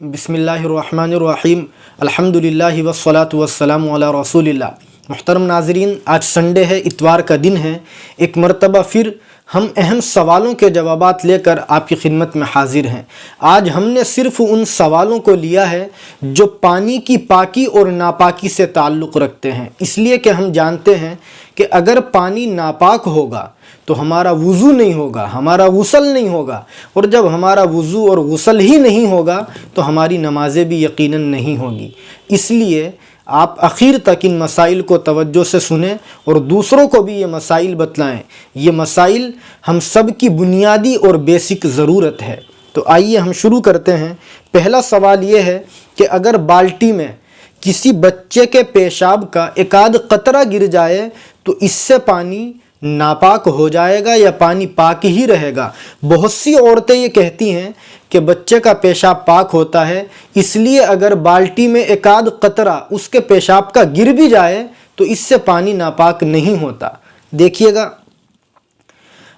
बिस्मिल्लाहिर्रहमानिर्रहीम अल्हम्दुलिल्लाहि वस्सलातु वस्सलामु अला रसूलिल्लाह। मुहतरम नाज़रीन, आज संडे है, इतवार का दिन है। एक मरतबा फिर हम अहम सवालों के जवाबात लेकर आपकी खिदमत में हाजिर हैं। आज हमने सिर्फ उन सवालों को लिया है जो पानी की पाकी और नापाकी से ताल्लुक़ रखते हैं, इसलिए कि हम जानते हैं कि अगर पानी नापाक होगा तो हमारा वज़ू नहीं होगा, हमारा गुस्ल नहीं होगा, और जब हमारा वज़ू और गुस्ल ही नहीं होगा तो हमारी नमाज़ें भी यकीनन नहीं होगी। इसलिए आप आखिर तक इन मसाइल को तवज्जो से सुनें और दूसरों को भी ये मसाइल बतलाएं। ये मसाइल हम सब की बुनियादी और बेसिक ज़रूरत है। तो आइए हम शुरू करते हैं। पहला सवाल ये है कि अगर बाल्टी में किसी बच्चे के पेशाब का एक आध कतरा गिर जाए तो इससे पानी नापाक हो जाएगा या पानी पाक ही रहेगा। बहुत सी औरतें ये कहती हैं कि बच्चे का पेशाब पाक होता है, इसलिए अगर बाल्टी में एक आध कतरा उसके पेशाब का गिर भी जाए तो इससे पानी नापाक नहीं होता। देखिएगा,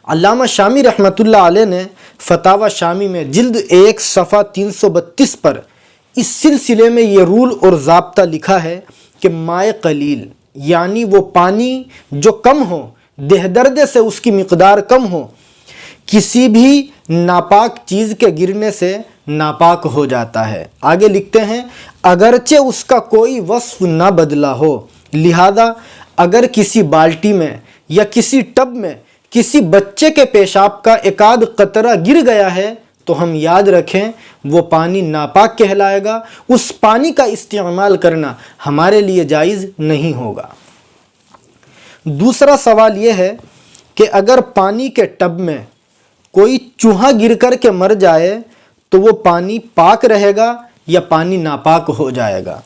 अल्लामा शामी रहमतुल्लाह अलैह ने फतावा शामी में जिल्द 1 सफ़ा 332 पर इस सिलसिले में ये रूल और ज़ाब्ता लिखा है कि माए कलील यानी वो पानी जो कम हो, देहदर्दे से उसकी मिक़दार कम हो, किसी भी नापाक चीज़ के गिरने से नापाक हो जाता है। आगे लिखते हैं, अगरचे उसका कोई वस्फ ना बदला हो, लिहाजा अगर किसी बाल्टी में या किसी टब में किसी बच्चे के पेशाब का एक आध कतरा गिर गया है तो हम याद रखें वो पानी नापाक कहलाएगा। उस पानी का इस्तेमाल करना हमारे लिए जायज़ नहीं होगा। दूसरा सवाल ये है कि अगर पानी के टब में कोई चूहा गिर कर के मर जाए तो वो पानी पाक रहेगा या पानी नापाक हो जाएगा।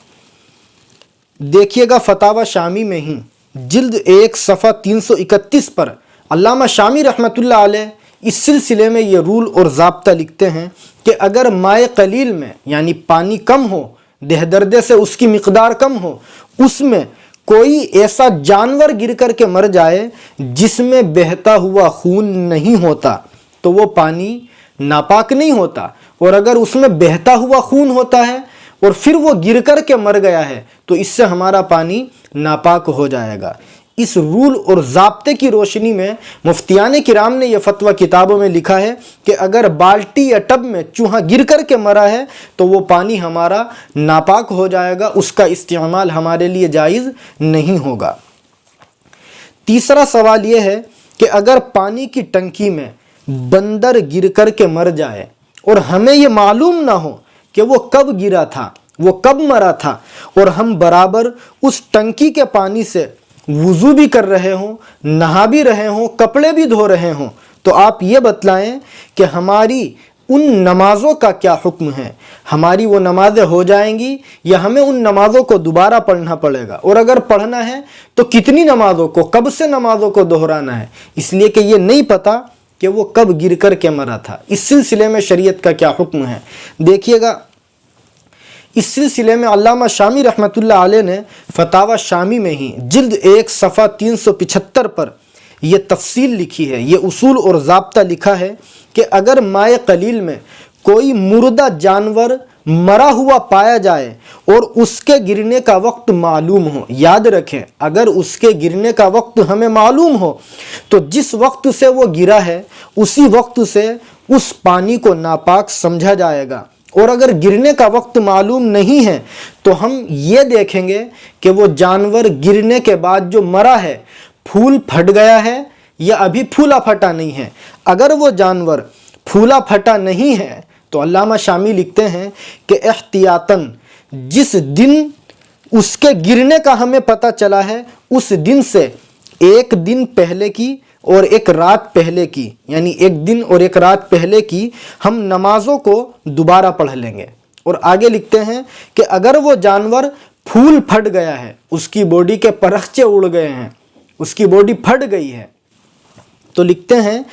देखिएगा, फतावा शामी में ही जिल्द 1 सफ़ा 331 पर अल्लामा शामी रहमतुल्लाह अलैह इस सिलसिले में ये रूल और ज़ाब्ता लिखते हैं कि अगर माए कलील में यानी पानी कम हो, देहदर्दे से उसकी मिक़दार कम हो, उसमें कोई ऐसा जानवर गिर कर के मर जाए जिसमें बहता हुआ खून नहीं होता तो वो पानी नापाक नहीं होता, और अगर उसमें बहता हुआ खून होता है और फिर वो गिर कर के मर गया है तो इससे हमारा पानी नापाक हो जाएगा। इस रूल और ज़ाब्ते की रोशनी में मुफ्तियान किराम ने यह फतवा किताबों में लिखा है कि अगर बाल्टी या टब में चूहा गिर कर के मरा है तो वो पानी हमारा नापाक हो जाएगा, उसका इस्तेमाल हमारे लिए जायज़ नहीं होगा। तीसरा सवाल ये है कि अगर पानी की टंकी में बंदर गिर कर के मर जाए और हमें ये मालूम ना हो कि वो कब गिरा था, वो कब मरा था, और हम बराबर उस टंकी के पानी से वुज़ू भी कर रहे हों, नहा भी रहे हों, कपड़े भी धो रहे हों, तो आप ये बतलाएं कि हमारी उन नमाज़ों का क्या हुक्म है। हमारी वो नमाज़ें हो जाएंगी या हमें उन नमाज़ों को दोबारा पढ़ना पड़ेगा, और अगर पढ़ना है तो कितनी नमाज़ों को, कब से नमाज़ों को दोहराना है, इसलिए कि ये नहीं पता कि वो कब गिर कर के मरा था। इस सिलसिले में शरीयत का क्या हुक्म है। देखिएगा, इस सिलसिले में अल्लामा शामी रहमतुल्लाह अलैह ने फतावा शामी में ही जिल्द 1 सफ़ा 375 पर यह तफसील लिखी है, ये उसूल और ज़ाब्ता लिखा है कि अगर माए कलील में कोई मुर्दा जानवर मरा हुआ पाया जाए और उसके गिरने का वक्त मालूम हो, याद रखें अगर उसके गिरने का वक्त हमें मालूम हो तो जिस वक्त से वो गिरा है उसी वक्त से उस पानी को नापाक समझा जाएगा, और अगर गिरने का वक्त मालूम नहीं है तो हम ये देखेंगे कि वो जानवर गिरने के बाद जो मरा है फूल फट गया है या अभी फूला फटा नहीं है। अगर वो जानवर फूला फटा नहीं है तो अल्लामा शामी लिखते हैं कि एहतियातन जिस दिन उसके गिरने का हमें पता चला है उस दिन से एक दिन पहले की और एक रात पहले की, यानी एक दिन और एक रात पहले की हम नमाज़ों को दोबारा पढ़ लेंगे। और आगे लिखते हैं कि अगर वो जानवर फूल फट गया है, उसकी बॉडी के परखचे उड़ गए हैं, उसकी बॉडी फट गई है, तो लिखते हैं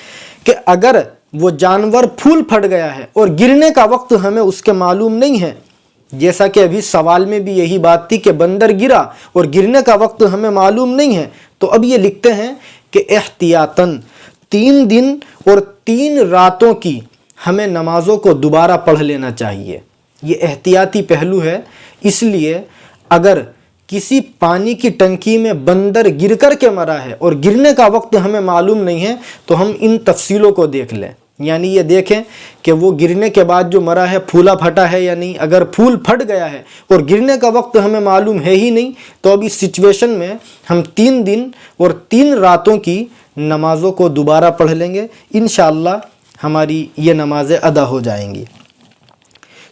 कि अगर वो जानवर फूल फट गया है और गिरने का वक्त हमें उसके मालूम नहीं है, जैसा कि अभी सवाल में भी यही बात थी कि बंदर गिरा और गिरने का वक्त हमें मालूम नहीं है, तो अब ये लिखते हैं कि एहतियातन 3 दिन और 3 रातों की हमें नमाज़ों को दोबारा पढ़ लेना चाहिए। یہ احتیاطی پہلو ہے، اس لیے اگر کسی پانی کی ٹنکی میں بندر گر کر کے مرا ہے اور گرنے کا وقت ہمیں معلوم نہیں ہے تو ہم ان تفصیلوں کو دیکھ لیں، یعنی یہ دیکھیں کہ وہ گرنے کے بعد جو مرا ہے پھولا پھٹا ہے یا نہیں۔ اگر پھول پھٹ گیا ہے اور گرنے کا وقت ہمیں معلوم ہے ہی نہیں تو اب اس سچویشن میں ہم 3 دن اور 3 راتوں کی نمازوں کو دوبارہ پڑھ لیں گے، انشاءاللہ ہماری یہ نمازیں ادا ہو جائیں گی۔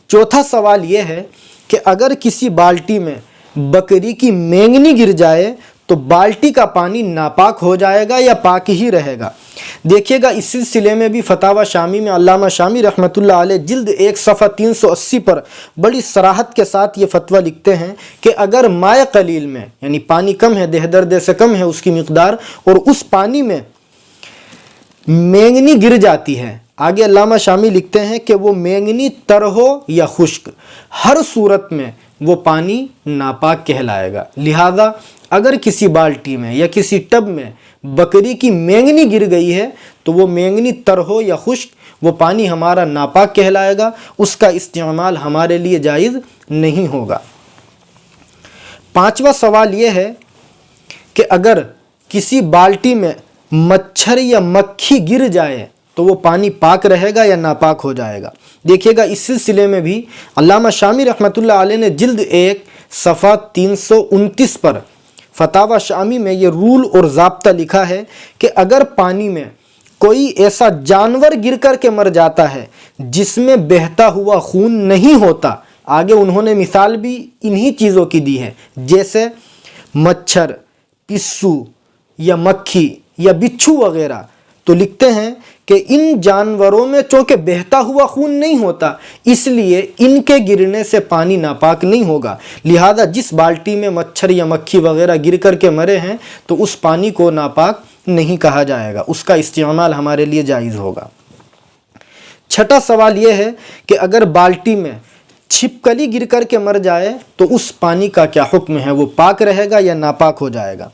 چوتھا سوال یہ ہے کہ اگر کسی بالٹی میں بکری کی مینگنی گر جائے تو بالٹی کا پانی ناپاک ہو جائے گا یا پاک ہی رہے گا؟ دیکھیے گا اس سلسلے میں بھی فتاوی شامی میں علامہ شامی رحمۃ اللہ علیہ جلد 1 صفحہ 380 پر بڑی صراحت کے ساتھ یہ فتویٰ لکھتے ہیں کہ اگر مائع قلیل میں یعنی پانی کم ہے، 1.5 درجے سے کم ہے اس کی مقدار، اور اس پانی میں مینگنی گر جاتی ہے، آگے علامہ شامی لکھتے ہیں کہ وہ مینگنی تر ہو یا خشک، ہر صورت میں وہ پانی ناپاک کہلائے گا۔ لہذا اگر کسی بالٹی میں یا کسی ٹب میں بکری کی مینگنی گر گئی ہے تو وہ مینگنی تر ہو یا خشک وہ پانی ہمارا ناپاک کہلائے گا، اس کا استعمال ہمارے لیے جائز نہیں ہوگا۔ 5واں سوال یہ ہے کہ اگر کسی بالٹی میں مچھر یا مکھی گر جائے تو وہ پانی پاک رہے گا یا ناپاک ہو جائے گا؟ دیکھیے گا اس سلسلے میں بھی علامہ شامی رحمۃ اللہ علیہ نے جلد 1 صفحہ 329 پر فتاوی شامی میں یہ رول اور ضابطہ لکھا ہے کہ اگر پانی میں کوئی ایسا جانور گر کر کے مر جاتا ہے جس میں بہتا ہوا خون نہیں ہوتا، آگے انہوں نے مثال بھی انہی چیزوں کی دی ہے، جیسے مچھر، پسو یا مکھی یا بچھو وغیرہ، تو لکھتے ہیں کہ ان جانوروں میں چونکہ بہتا ہوا خون نہیں ہوتا اس لیے ان کے گرنے سے پانی ناپاک نہیں ہوگا، لہذا جس بالٹی میں مچھر یا مکھی وغیرہ گر کر کے مرے ہیں تو اس پانی کو ناپاک نہیں کہا جائے گا، اس کا استعمال ہمارے لیے جائز ہوگا۔ 6واں سوال یہ ہے کہ اگر بالٹی میں چھپکلی گر کر کے مر جائے تو اس پانی کا کیا حکم ہے، وہ پاک رہے گا یا ناپاک ہو جائے گا؟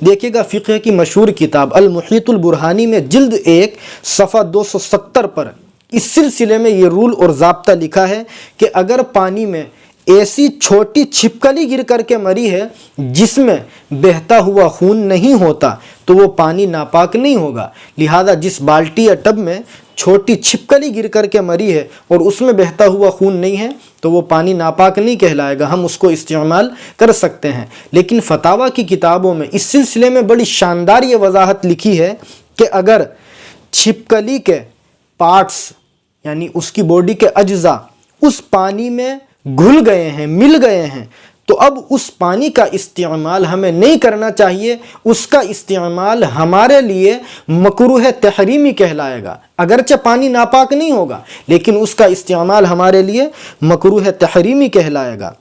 دیکھیے گا فقہ کی مشہور کتاب المحیط البرہانی میں جلد 1 صفحہ 270 پر اس سلسلے میں یہ رول اور ضابطہ لکھا ہے کہ اگر پانی میں ایسی چھوٹی چھپکلی گر کر کے مری ہے جس میں بہتا ہوا خون نہیں ہوتا تو وہ پانی ناپاک نہیں ہوگا، لہذا جس بالٹی یا ٹب میں چھوٹی چھپکلی گر کر کے مری ہے اور اس میں بہتا ہوا خون نہیں ہے تو وہ پانی ناپاک نہیں کہلائے گا، ہم اس کو استعمال کر سکتے ہیں۔ لیکن فتاوی کی کتابوں میں اس سلسلے میں بڑی شاندار یہ وضاحت لکھی ہے کہ اگر چھپکلی کے پارٹس یعنی اس کی باڈی کے اجزاء اس پانی میں گھل گئے ہیں، مل گئے ہیں، تو اب اس پانی کا استعمال ہمیں نہیں کرنا چاہیے، اس کا استعمال ہمارے لیے مکروہ تحریمی کہلائے گا، اگرچہ پانی ناپاک نہیں ہوگا لیکن اس کا استعمال ہمارے لیے مکروہ تحریمی کہلائے گا۔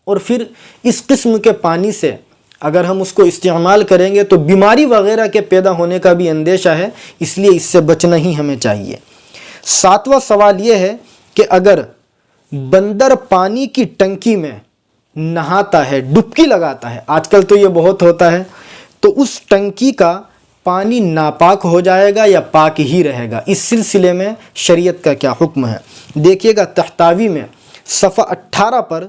اور پھر اس قسم کے پانی سے اگر ہم اس کو استعمال کریں گے تو بیماری وغیرہ کے پیدا ہونے کا بھی اندیشہ ہے، اس لیے اس سے بچنا ہی ہمیں چاہیے۔ 7واں سوال یہ ہے کہ اگر بندر پانی کی ٹنکی میں نہاتا ہے، ڈبکی لگاتا ہے، آج کل تو یہ بہت ہوتا ہے، تو اس ٹنکی کا پانی ناپاک ہو جائے گا یا پاک ہی رہے گا؟ اس سلسلے میں شریعت کا کیا حکم ہے؟ دیکھیے گا تحتاوی میں صفحہ 18 پر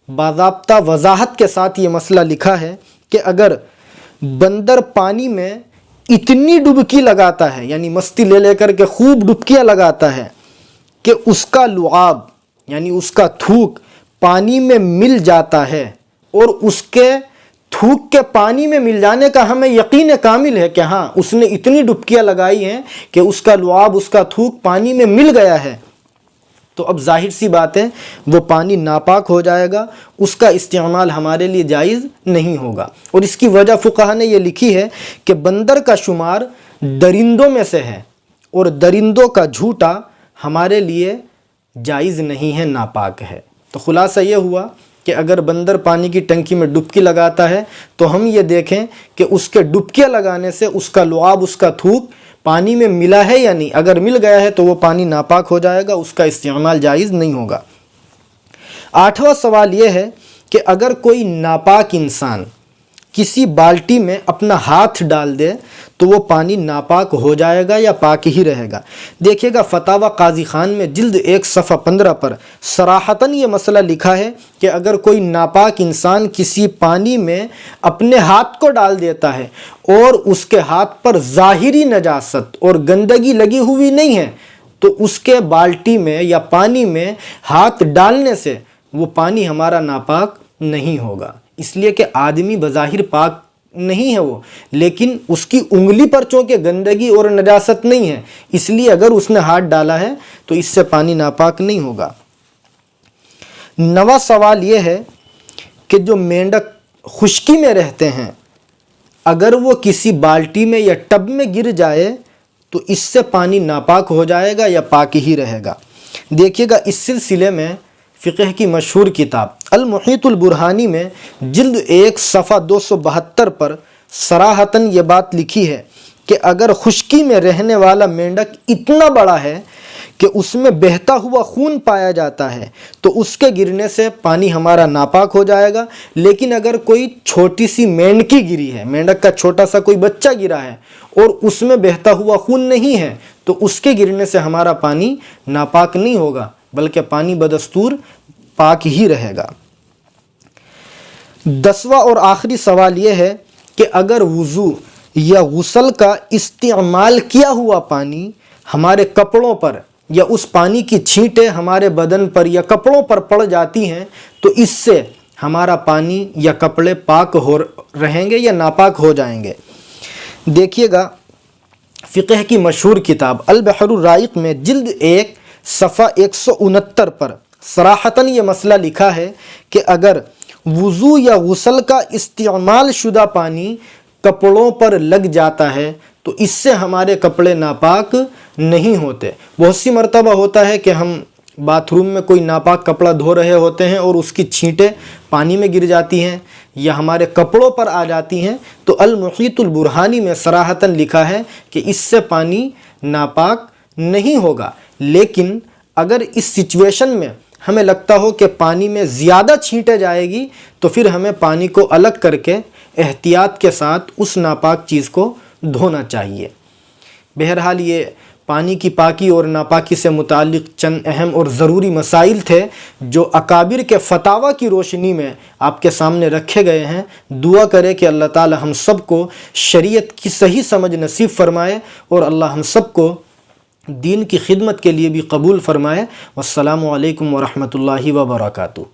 باضابطہ وضاحت کے ساتھ یہ مسئلہ لکھا ہے کہ اگر بندر پانی میں اتنی ڈبکی لگاتا ہے یعنی مستی لے لے کر کے خوب ڈبکیاں لگاتا ہے کہ اس کا لعاب یعنی اس کا تھوک پانی میں مل جاتا ہے، اور اس کے تھوک کے پانی میں مل جانے کا ہمیں یقین کامل ہے کہ ہاں اس نے اتنی ڈبکیاں لگائی ہیں کہ اس کا لعاب، اس کا تھوک پانی میں مل گیا ہے، تو اب ظاہر سی بات ہے وہ پانی ناپاک ہو جائے گا، اس کا استعمال ہمارے لیے جائز نہیں ہوگا۔ اور اس کی وجہ فقہا نے یہ لکھی ہے کہ بندر کا شمار درندوں میں سے ہے اور درندوں کا جھوٹا ہمارے لیے جائز نہیں ہے، ناپاک ہے۔ تو خلاصہ یہ ہوا کہ اگر بندر پانی کی ٹنکی میں ڈبکی لگاتا ہے تو ہم یہ دیکھیں کہ اس کے ڈبکیاں لگانے سے اس کا لعاب، اس کا تھوک پانی میں ملا ہے یا نہیں، اگر مل گیا ہے تو وہ پانی ناپاک ہو جائے گا، اس کا استعمال جائز نہیں ہوگا۔ 8واں سوال یہ ہے کہ اگر کوئی ناپاک انسان किसी बाल्टी में अपना हाथ डाल दे तो वो पानी नापाक हो जाएगा या पाक ही रहेगा। देखिएगा फतावा काजी खान में जिल्द 1 सफ़ा 15 पर सराहतन ये मसला लिखा है कि अगर कोई नापाक इंसान किसी पानी में अपने हाथ को डाल देता है और उसके हाथ पर ज़ाहिरी नजासत और गंदगी लगी हुई नहीं है तो उसके बाल्टी में या पानी में हाथ डालने से वो पानी हमारा नापाक नहीं होगा। इसलिए कि आदमी बज़ाहिर पाक नहीं है वो, लेकिन उसकी उंगली पर चूँकि गंदगी और नजासत नहीं है, इसलिए अगर उसने हाथ डाला है तो इससे पानी नापाक नहीं होगा। नवा सवाल ये है कि जो मेंढक खुश्की में रहते हैं, अगर वो किसी बाल्टी में या टब में गिर जाए तो इससे पानी नापाक हो जाएगा या पाक ही रहेगा। देखिएगा इस सिलसिले में फ़िक़्ह की मशहूर किताब अल-मुहीतुल बुरहानी में जिल्द 1 सफ़ा 272 पर सराहतन ये बात लिखी है कि अगर खुश्की में रहने वाला मेंढक इतना बड़ा है कि उसमें बहता हुआ खून पाया जाता है तो उसके गिरने से पानी हमारा नापाक हो जाएगा। लेकिन अगर कोई छोटी सी मेंढकी गिरी है, मेंढक का छोटा सा कोई बच्चा गिरा है और उसमें बहता हुआ खून नहीं है तो उसके गिरने से हमारा पानी नापाक नहीं होगा, बल्कि पानी बदस्तूर पाक ही रहेगा। 10वां और आखिरी सवाल यह है कि अगर वुज़ू या गुस्ल का इस्तेमाल किया हुआ पानी हमारे कपड़ों पर या उस पानी की छींटें हमारे बदन पर या कपड़ों पर पड़ जाती हैं तो इससे हमारा पानी या कपड़े पाक हो रहेंगे या नापाक हो जाएंगे। देखिएगा फ़िक़्ह की मशहूर किताब अल-बहरुर राइक़ में जिल्द 1 सफ़ा 169 पर सराहतन ये मसला लिखा है कि अगर वुज़ू या गुस्ल का इस्तेमाल शुदा पानी कपड़ों पर लग जाता है तो इससे हमारे कपड़े नापाक नहीं होते। बहुत सी मर्तबा होता है कि हम बाथरूम में कोई नापाक कपड़ा धो रहे होते हैं और उसकी छींटें पानी में गिर जाती हैं या हमारे कपड़ों पर आ जाती हैं, तो अल-मुहीतुल बुरहानी में सराहतन लिखा है कि इससे पानी नापाक नहीं होगा। लेकिन अगर इस सिचुएशन में हमें लगता हो कि पानी में ज़्यादा छींटे जाएगी तो फिर हमें पानी को अलग करके एहतियात के साथ उस नापाक चीज़ को धोना चाहिए। बहरहाल ये पानी की पाकी और नापाकी से मुताल्लिक़ चंद अहम और ज़रूरी मसाइल थे जो अकाबिर के फतावा की रोशनी में आपके सामने रखे गए हैं। दुआ करें कि अल्लाह ताला हम सब को शरीयत की सही समझ नसीब फ़रमाए और अल्लाह हम सब को दीन की खिदमत के लिए भी कबूल फ़रमाए। वस्सलामु अलैकुम व रहमतुल्लाहि व बरकातुहू।